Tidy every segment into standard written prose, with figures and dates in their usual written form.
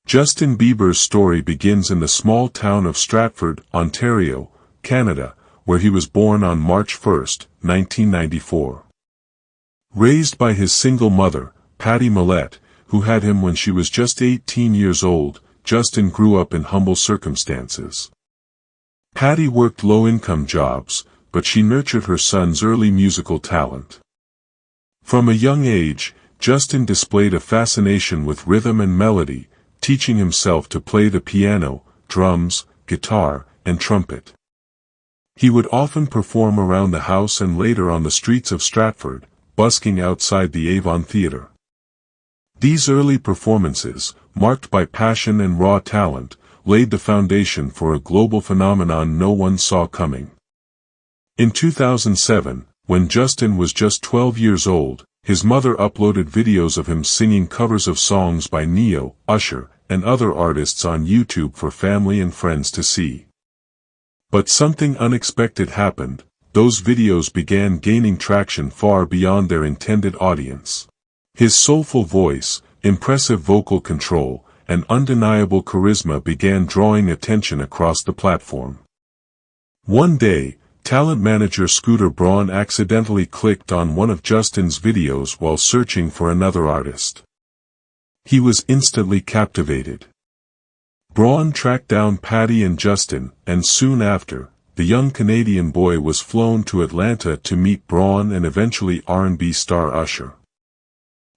Justin Bieber's story begins in the small town of Stratford, Ontario, Canada, where he was born on March 1, 1994. Raised by his single mother, Patty Millett, who had him when she was just 18 years old, Justin grew up in humble circumstances. Patty worked low-income jobs, but she nurtured her son's early musical talent. From a young age, Justin displayed a fascination with rhythm and melody, teaching himself to play the piano, drums, guitar, and trumpet. He would often perform around the house and later on the streets of Stratford, busking outside the Avon Theatre. These early performances, marked by passion and raw talent, laid the foundation for a global phenomenon no one saw coming. In 2007, when Justin was just 12 years old, his mother uploaded videos of him singing covers of songs by Neo, Usher, and other artists on YouTube for family and friends to see. But something unexpected happened. Those videos began gaining traction far beyond their intended audience. His soulful voice, impressive vocal control, and undeniable charisma began drawing attention across the platform. One day, talent manager Scooter Braun accidentally clicked on one of Justin's videos while searching for another artist. He was instantly captivated. Braun tracked down Patty and Justin, and soon after, the young Canadian boy was flown to Atlanta to meet Braun and eventually R&B star Usher.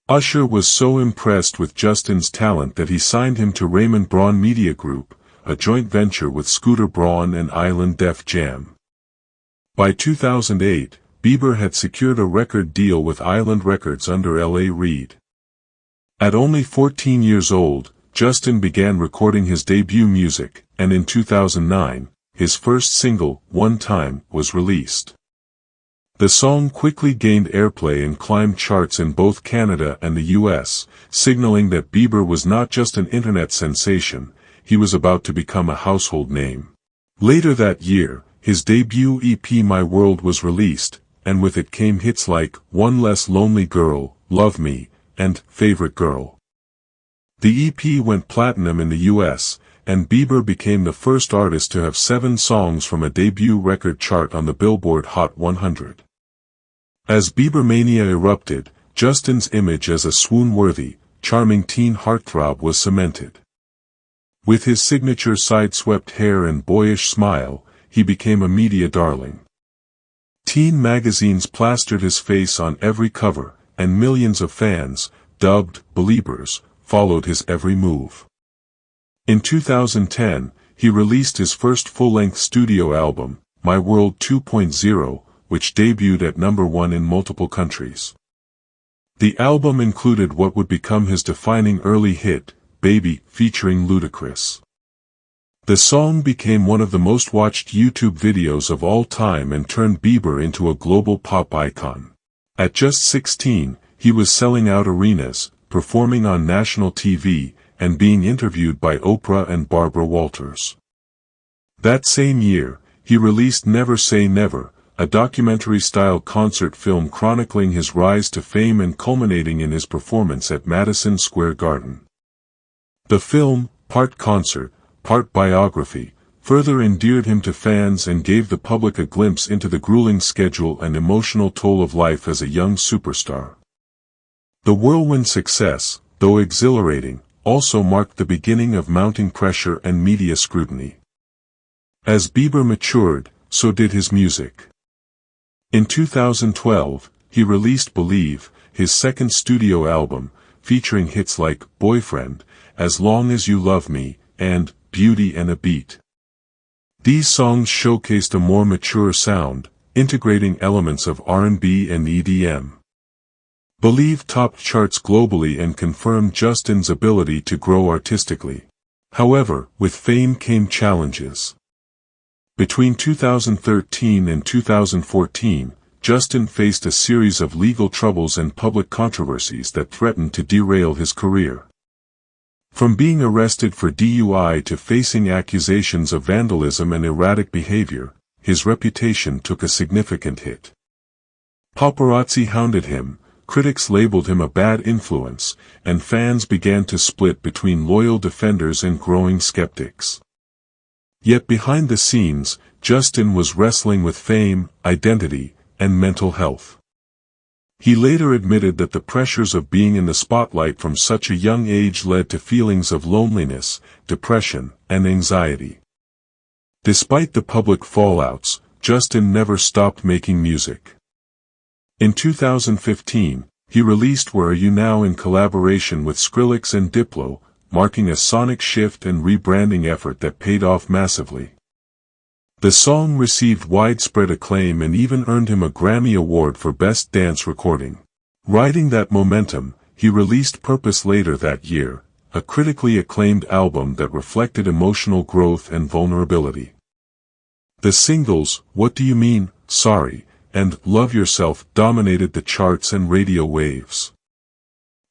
Usher was so impressed with Justin's talent that he signed him to Raymond Braun Media Group, a joint venture with Scooter Braun and Island Def Jam. By 2008, Bieber had secured a record deal with Island Records under L.A. Reid. At only 14 years old, Justin began recording his debut music, and in 2009, his first single, One Time, was released. The song quickly gained airplay and climbed charts in both Canada and the US, signaling that Bieber was not just an internet sensation, he was about to become a household name. Later that year, his debut EP My World was released, and with it came hits like One Less Lonely Girl, Love Me, and Favorite Girl. The EP went platinum in the US, and Bieber became the first artist to have 7 songs from a debut record chart on the Billboard Hot 100. As Bieber mania erupted, Justin's image as a swoon-worthy, charming teen heartthrob was cemented. With his signature side-swept hair and boyish smile, he became a media darling. Teen magazines plastered his face on every cover, and millions of fans, dubbed Beliebers, followed his every move. In 2010, he released his first full-length studio album, My World 2.0, which debuted at #1 in multiple countries. The album included what would become his defining early hit, Baby, featuring Ludacris. The song became one of the most watched YouTube videos of all time and turned Bieber into a global pop icon. At just 16, he was selling out arenas, performing on national TV, and being interviewed by Oprah and Barbara Walters. That same year, he released Never Say Never, a documentary-style concert film chronicling his rise to fame and culminating in his performance at Madison Square Garden. The film, part concert, part biography, further endeared him to fans and gave the public a glimpse into the grueling schedule and emotional toll of life as a young superstar. The whirlwind success, though exhilarating, also marked the beginning of mounting pressure and media scrutiny. As Bieber matured, so did his music. In 2012, he released Believe, his second studio album, featuring hits like Boyfriend, As Long As You Love Me, and Beauty and a Beat. These songs showcased a more mature sound, integrating elements of R&B and EDM. Believe topped charts globally and confirmed Justin's ability to grow artistically. However, with fame came challenges. Between 2013 and 2014, Justin faced a series of legal troubles and public controversies that threatened to derail his career. From being arrested for DUI to facing accusations of vandalism and erratic behavior, his reputation took a significant hit. Paparazzi hounded him, critics labeled him a bad influence, and fans began to split between loyal defenders and growing skeptics. Yet behind the scenes, Justin was wrestling with fame, identity, and mental health. He later admitted that the pressures of being in the spotlight from such a young age led to feelings of loneliness, depression, and anxiety. Despite the public fallouts, Justin never stopped making music. In 2015, he released Where Are You Now in collaboration with Skrillex and Diplo, marking a sonic shift and rebranding effort that paid off massively. The song received widespread acclaim and even earned him a Grammy Award for Best Dance Recording. Riding that momentum, he released Purpose later that year, a critically acclaimed album that reflected emotional growth and vulnerability. The singles, What Do You Mean, Sorry, and Love Yourself dominated the charts and radio waves.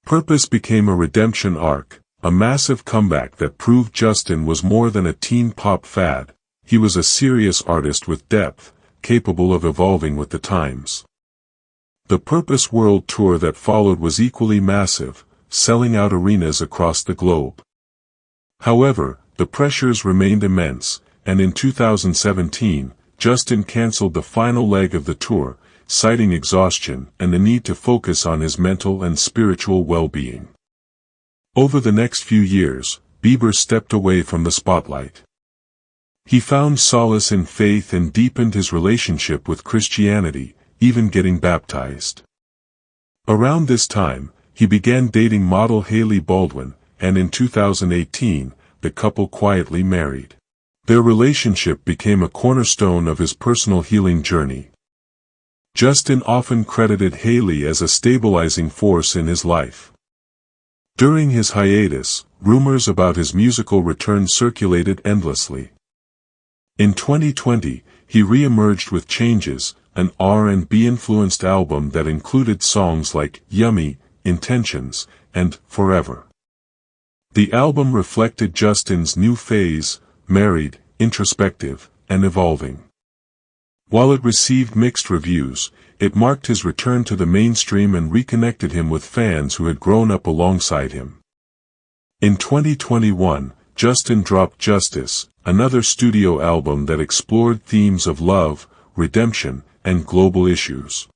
Purpose became a redemption arc, a massive comeback that proved Justin was more than a teen pop fad. He was a serious artist with depth, capable of evolving with the times. The Purpose World Tour that followed was equally massive, selling out arenas across the globe. However, the pressures remained immense, and in 2017, Justin canceled the final leg of the tour, citing exhaustion and the need to focus on his mental and spiritual well-being. Over the next few years, Bieber stepped away from the spotlight. He found solace in faith and deepened his relationship with Christianity, even getting baptized. Around this time, he began dating model Hailey Baldwin, and in 2018, the couple quietly married. Their relationship became a cornerstone of his personal healing journey. Justin often credited Hailey as a stabilizing force in his life. During his hiatus, rumors about his musical return circulated endlessly. In 2020, he re-emerged with Changes, an R&B-influenced album that included songs like Yummy, Intentions, and Forever. The album reflected Justin's new phase, married, introspective, and evolving. While it received mixed reviews, it marked his return to the mainstream and reconnected him with fans who had grown up alongside him. In 2021, Justin dropped Justice, another studio album that explored themes of love, redemption, and global issues.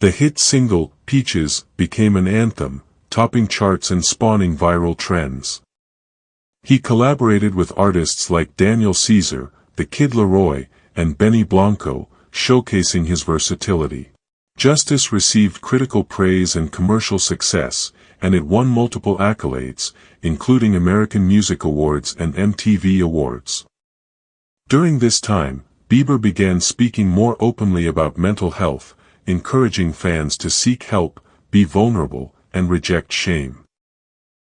The hit single, Peaches, became an anthem, topping charts and spawning viral trends. He collaborated with artists like Daniel Caesar, The Kid Laroi, and Benny Blanco, showcasing his versatility. Justice received critical praise and commercial success, and it won multiple accolades, including American Music Awards and MTV Awards. During this time, Bieber began speaking more openly about mental health, encouraging fans to seek help, be vulnerable, and reject shame.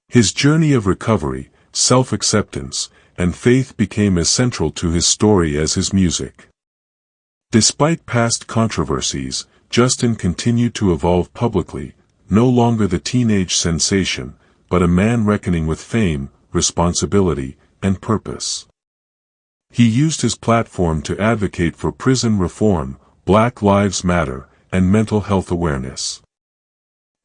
His journey of recovery, self-acceptance, and faith became as central to his story as his music. Despite past controversies, Justin continued to evolve publicly, no longer the teenage sensation, but a man reckoning with fame, responsibility, and purpose. He used his platform to advocate for prison reform, Black Lives Matter, and mental health awareness.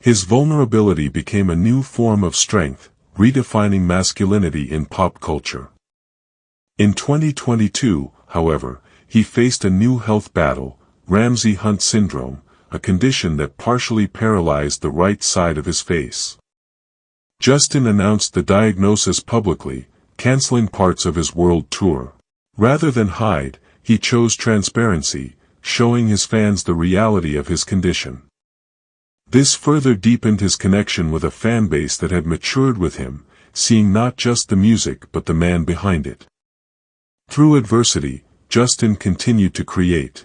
His vulnerability became a new form of strength, redefining masculinity in pop culture. In 2022, however, he faced a new health battle, Ramsay Hunt syndrome, a condition that partially paralyzed the right side of his face. Justin announced the diagnosis publicly, canceling parts of his world tour. Rather than hide, he chose transparency, showing his fans the reality of his condition. This further deepened his connection with a fanbase that had matured with him, seeing not just the music but the man behind it. Through adversity, Justin continued to create.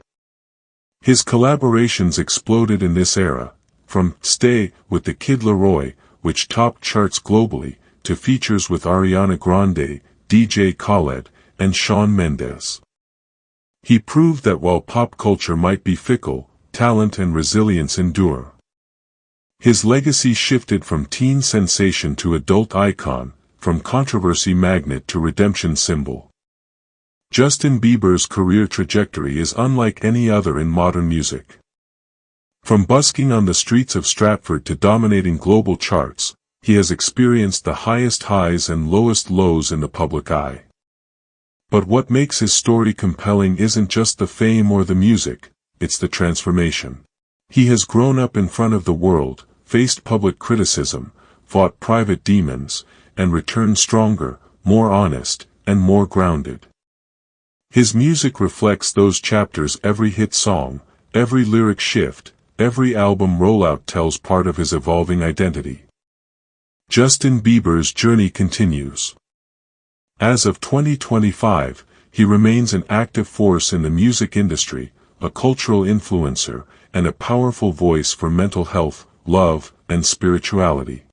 His collaborations exploded in this era, from Stay with the Kid Laroi, which topped charts globally, to features with Ariana Grande, DJ Khaled, and Shawn Mendes. He proved that while pop culture might be fickle, talent and resilience endure. His legacy shifted from teen sensation to adult icon, from controversy magnet to redemption symbol. Justin Bieber's career trajectory is unlike any other in modern music. From busking on the streets of Stratford to dominating global charts, he has experienced the highest highs and lowest lows in the public eye. But what makes his story compelling isn't just the fame or the music, it's the transformation. He has grown up in front of the world, faced public criticism, fought private demons, and returned stronger, more honest, and more grounded. His music reflects those chapters. Every hit song, every lyric shift, every album rollout tells part of his evolving identity. Justin Bieber's journey continues. As of 2025, he remains an active force in the music industry, a cultural influencer, and a powerful voice for mental health, love, and spirituality.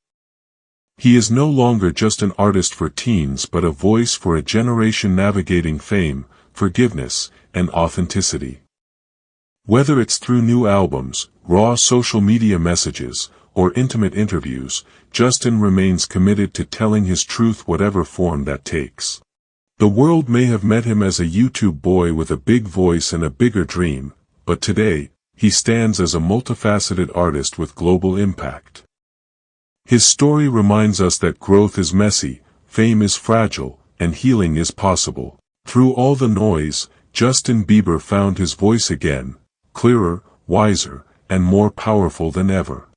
He is no longer just an artist for teens but a voice for a generation navigating fame, forgiveness, and authenticity. Whether it's through new albums, raw social media messages, or intimate interviews, Justin remains committed to telling his truth, whatever form that takes. The world may have met him as a YouTube boy with a big voice and a bigger dream, but today, he stands as a multifaceted artist with global impact. His story reminds us that growth is messy, fame is fragile, and healing is possible. Through all the noise, Justin Bieber found his voice again, clearer, wiser, and more powerful than ever.